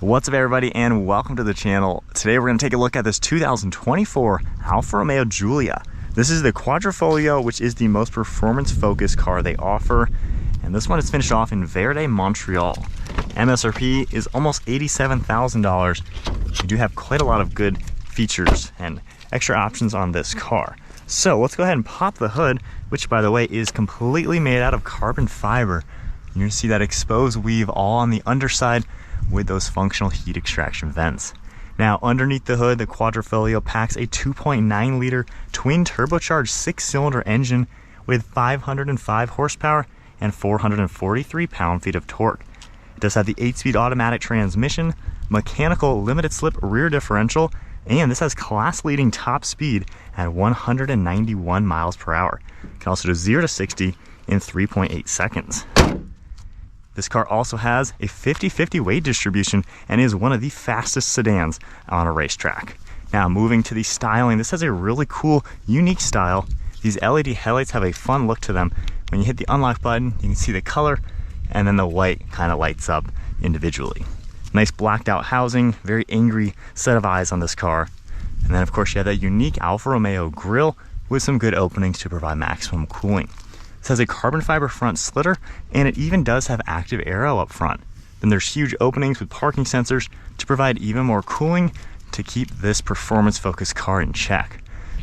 What's up everybody and welcome to the channel. Today we're going to take a look at this 2024 Alfa Romeo Giulia. This is the Quadrifoglio, which is the most performance focused car they offer. And this one is finished off in Verde Montreal. MSRP is almost $87,000. You do have quite a lot of good features and extra options on this car. So let's go ahead and pop the hood, which by the way is completely made out of carbon fiber. You're going to see that exposed weave all on the underside with those functional heat extraction vents. Now underneath the hood, the Quadrifoglio packs a 2.9 liter twin turbocharged 6-cylinder engine with 505 horsepower and 443 pound-feet of torque. It does have the 8-speed automatic transmission, mechanical limited slip rear differential, and this has class-leading top speed at 191 miles per hour. It can also do 0 to 60 in 3.8 seconds. This car also has a 50-50 weight distribution and is one of the fastest sedans on a racetrack. Now moving to the styling, this has a really cool, unique style. These LED headlights have a fun look to them. When you hit the unlock button, you can see the color, and then the white kind of lights up individually. Nice blacked out housing, very angry set of eyes on this car. And then of course you have that unique Alfa Romeo grille with some good openings to provide maximum cooling. This has a carbon fiber front slitter, and it even does have active aero up front. Then there's huge openings with parking sensors to provide even more cooling to keep this performance focused car in check.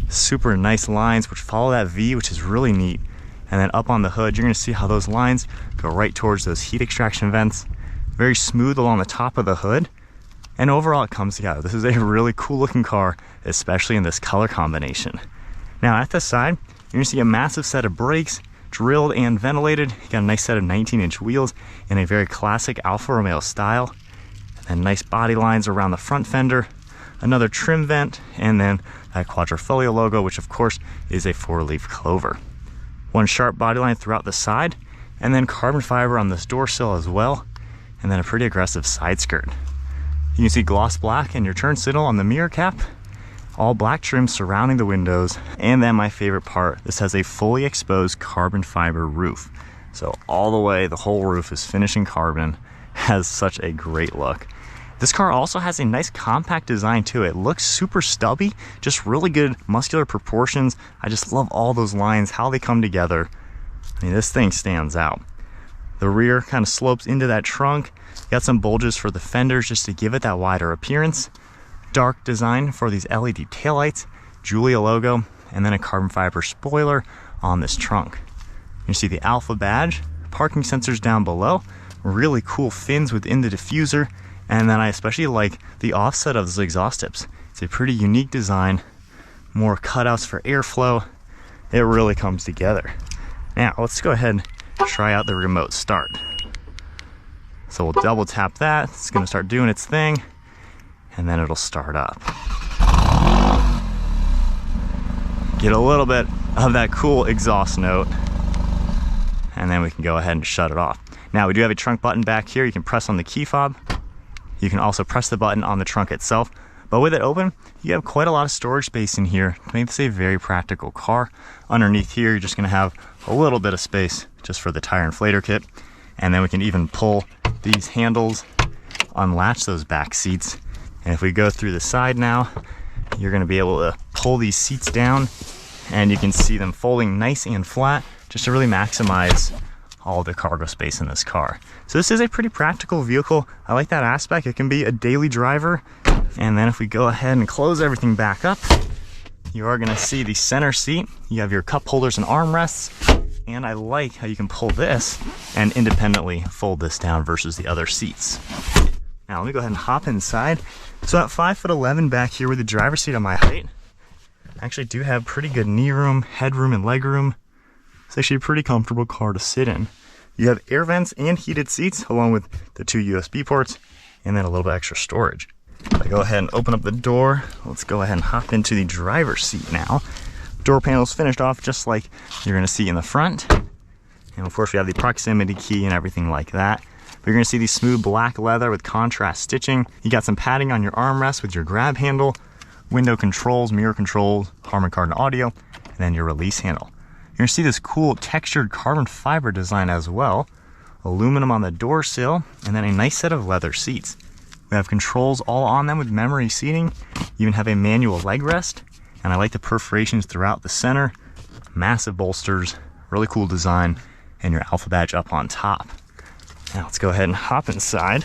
Super nice lines which follow that V, which is really neat. And then up on the hood, you're going to see how those lines go right towards those heat extraction vents. Very smooth along the top of the hood. And overall it comes together. This is a really cool looking car, especially in this color combination. Now at the side, you're going to see a massive set of brakes, drilled and ventilated. You got a nice set of 19-inch wheels in a very classic Alfa Romeo style. And then nice body lines around the front fender, another trim vent, and then that Quadrifoglio logo, which of course is a 4-leaf clover. One sharp body line throughout the side, and then carbon fiber on this door sill as well, and then a pretty aggressive side skirt. You can see gloss black in your turn signal on the mirror cap, all black trim surrounding the windows, and then my favorite part, this has a fully exposed carbon fiber roof. So all the way, the whole roof is finished in carbon, has such a great look. This car also has a nice compact design to it. It looks super stubby, just really good muscular proportions. I just love all those lines, how they come together. I mean, this thing stands out. The rear kind of slopes into that trunk. Got some bulges for the fenders just to give it that wider appearance. Dark design for these LED taillights, Giulia logo, and then a carbon fiber spoiler on this trunk. You see the Alfa badge, parking sensors down below, really cool fins within the diffuser, and then I especially like the offset of those exhaust tips. It's a pretty unique design, more cutouts for airflow. It really comes together. Now let's go ahead and try out the remote start. So we'll double tap that, it's gonna start doing its thing, and then it'll start up. Get a little bit of that cool exhaust note, and then we can go ahead and shut it off. Now we do have a trunk button back here. You can press on the key fob. You can also press the button on the trunk itself, but with it open, you have quite a lot of storage space in here to make this a very practical car. Underneath here, you're just gonna have a little bit of space just for the tire inflator kit, and then we can even pull these handles, unlatch those back seats. And if we go through the side now, you're gonna be able to pull these seats down, and you can see them folding nice and flat just to really maximize all the cargo space in this car. So this is a pretty practical vehicle. I like that aspect. It can be a daily driver. And then if we go ahead and close everything back up, you are gonna see the center seat. You have your cup holders and armrests. And I like how you can pull this and independently fold this down versus the other seats. Now let me go ahead and hop inside. So at 5'11" back here with the driver's seat on my height, I actually do have pretty good knee room, headroom, and leg room. It's actually a pretty comfortable car to sit in. You have air vents and heated seats along with the 2 USB ports and then a little bit extra storage. If I go ahead and open up the door, let's go ahead and hop into the driver's seat now. Door panel is finished off just like you're gonna see in the front. And of course we have the proximity key and everything like that. But you're gonna see the smooth black leather with contrast stitching. You got some padding on your armrest with your grab handle, window controls, mirror controls, Harman Kardon audio, and then your release handle. You're gonna see this cool textured carbon fiber design as well. Aluminum on the door sill, and then a nice set of leather seats. We have controls all on them with memory seating. You even have a manual leg rest. And I like the perforations throughout the center. Massive bolsters, really cool design, and your Alfa badge up on top. Now let's go ahead and hop inside.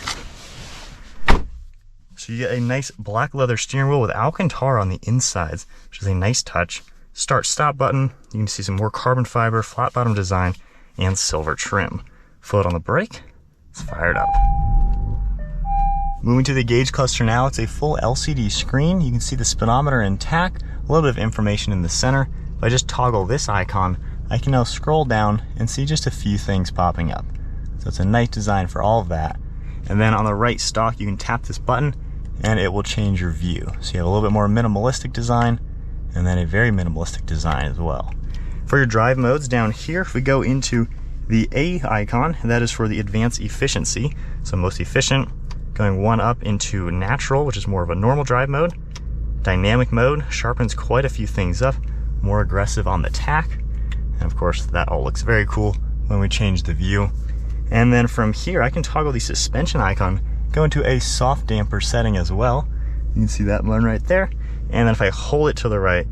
So you get a nice black leather steering wheel with Alcantara on the insides, which is a nice touch. Start-stop button. You can see some more carbon fiber, flat bottom design, and silver trim. Foot on the brake. It's fired up. Moving to the gauge cluster now, it's a full LCD screen. You can see the speedometer and tach, a little bit of information in the center. If I just toggle this icon, I can now scroll down and see just a few things popping up. So it's a nice design for all of that. And then on the right stalk, you can tap this button and it will change your view. So you have a little bit more minimalistic design and then a very minimalistic design as well. For your drive modes down here, if we go into the A icon, that is for the advanced efficiency. So most efficient, going one up into natural, which is more of a normal drive mode. Dynamic mode sharpens quite a few things up, more aggressive on the tach. And of course, that all looks very cool when we change the view. And then from here, I can toggle the suspension icon, go into a soft damper setting as well. You can see that one right there. And then if I hold it to the right,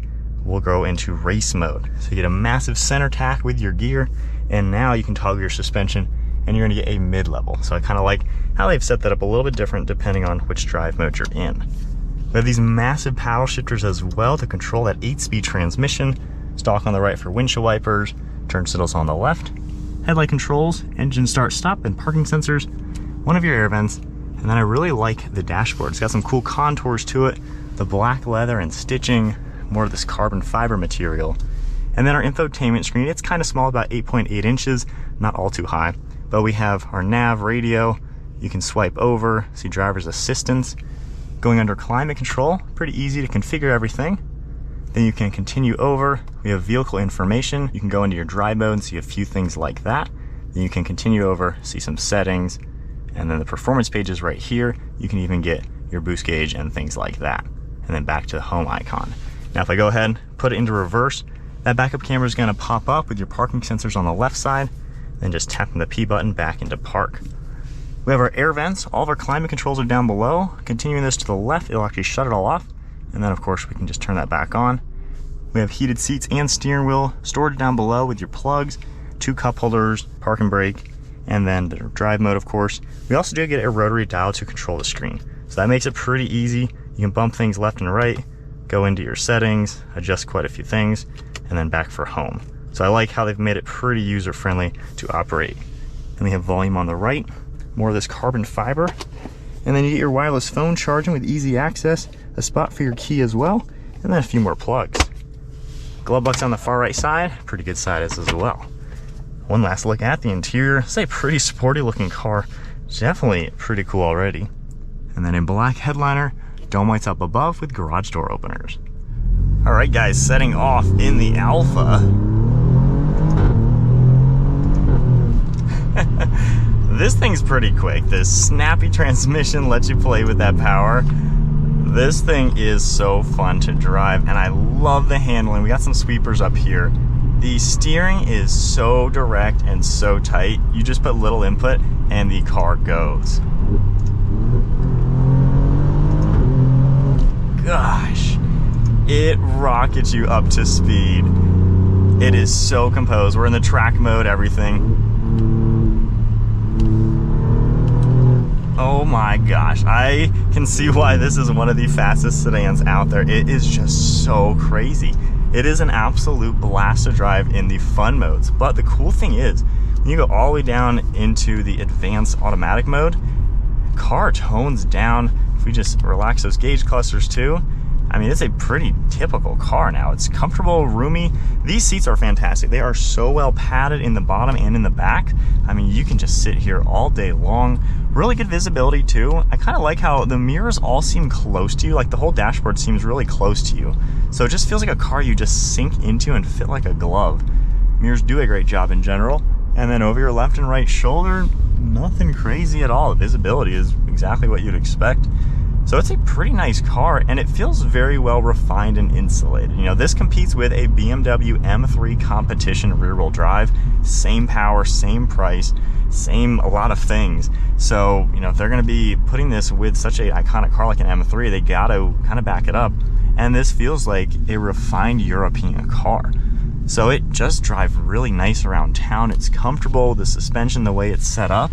we'll go into race mode. So you get a massive center tach with your gear, and now you can toggle your suspension and you're gonna get a mid-level. So I kind of like how they've set that up a little bit different depending on which drive mode you're in. We have these massive paddle shifters as well to control that 8-speed transmission. Stalk on the right for windshield wipers, turn signals on the left, headlight controls, engine start stop, and parking sensors, one of your air vents, and then I really like the dashboard. It's got some cool contours to it, the black leather and stitching, more of this carbon fiber material. And then our infotainment screen, it's kind of small, about 8.8 inches, not all too high. But we have our nav, radio, you can swipe over, see driver's assistance. Going under climate control, pretty easy to configure everything. Then you can continue over, we have vehicle information. You can go into your drive mode and see a few things like that. Then you can continue over, see some settings, and then the performance page is right here. You can even get your boost gauge and things like that. And then back to the home icon. Now if I go ahead, put it into reverse, that backup camera is gonna pop up with your parking sensors on the left side, then just tapping the P button back into park. We have our air vents, all of our climate controls are down below. Continuing this to the left, it'll actually shut it all off. And then of course we can just turn that back on. We have heated seats and steering wheel, storage down below with your plugs, 2 cup holders, park and brake, and then the drive mode of course. We also do get a rotary dial to control the screen. So that makes it pretty easy. You can bump things left and right, go into your settings, adjust quite a few things, and then back for home. So I like how they've made it pretty user-friendly to operate. And we have volume on the right, more of this carbon fiber. And then you get your wireless phone charging with easy access, a spot for your key as well, and then a few more plugs. Glove box on the far right side, pretty good size as well. One last look at the interior. It's a pretty sporty looking car. Definitely pretty cool already. And then in black headliner, dome lights up above with garage door openers. All right guys, setting off in the Alfa. This thing's pretty quick. This snappy transmission lets you play with that power. This thing is so fun to drive, and I love the handling. We got some sweepers up here. The steering is so direct and so tight. You just put little input and the car goes. Gosh, it rockets you up to speed. It is so composed. We're in the track mode, everything. Oh my gosh, I can see why this is one of the fastest sedans out there. It is just so crazy. It is an absolute blast to drive in the fun modes. But the cool thing is, when you go all the way down into the advanced automatic mode, car tones down. If we just relax those gauge clusters too, I mean, it's a pretty typical car now. It's comfortable, roomy. These seats are fantastic. They are so well padded in the bottom and in the back. I mean, you can just sit here all day long. Really good visibility too. I kind of like how the mirrors all seem close to you. Like the whole dashboard seems really close to you. So it just feels like a car you just sink into and fit like a glove. Mirrors do a great job in general. And then over your left and right shoulder, nothing crazy at all. The visibility is exactly what you'd expect. So it's a pretty nice car, and it feels very well refined and insulated. You know, this competes with a BMW M3 Competition rear-wheel drive. Same power, same price, same a lot of things. So, you know, if they're going to be putting this with such an iconic car like an M3, they got to kind of back it up. And this feels like a refined European car. So it just drives really nice around town. It's comfortable, the suspension, the way it's set up.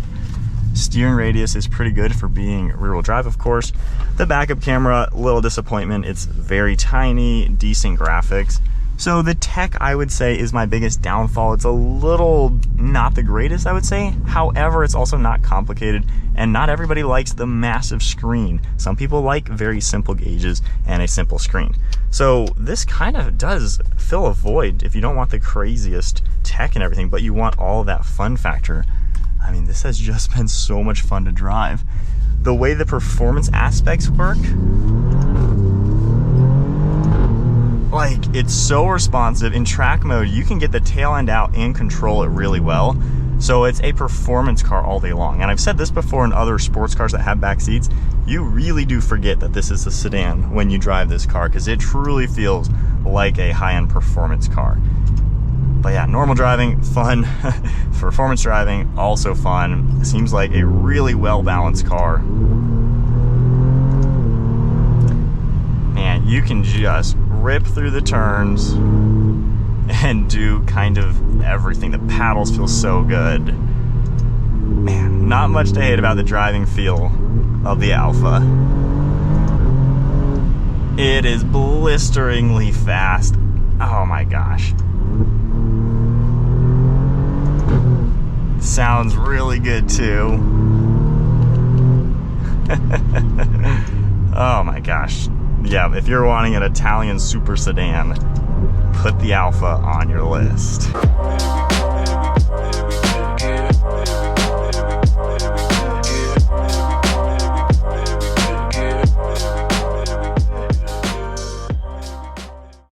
Steering radius is pretty good for being rear-wheel drive, of course. The backup camera, little disappointment. It's very tiny, decent graphics. So the tech, I would say, is my biggest downfall. It's a little not the greatest, I would say. However, it's also not complicated, and not everybody likes the massive screen. Some people like very simple gauges and a simple screen. So this kind of does fill a void if you don't want the craziest tech and everything, but you want all that fun factor. I mean, this has just been so much fun to drive. The way the performance aspects work, like, it's so responsive. In track mode, you can get the tail end out and control it really well. So it's a performance car all day long. And I've said this before in other sports cars that have back seats, you really do forget that this is a sedan when you drive this car, because it truly feels like a high-end performance car. But yeah, normal driving, fun. Performance driving, also fun. Seems like a really well-balanced car. Man, you can just rip through the turns and do kind of everything. The paddles feel so good. Man, not much to hate about the driving feel of the Alfa. It is blisteringly fast. Oh my gosh. Sounds really good too. Oh my gosh. Yeah, if you're wanting an Italian super sedan, put the Alfa on your list.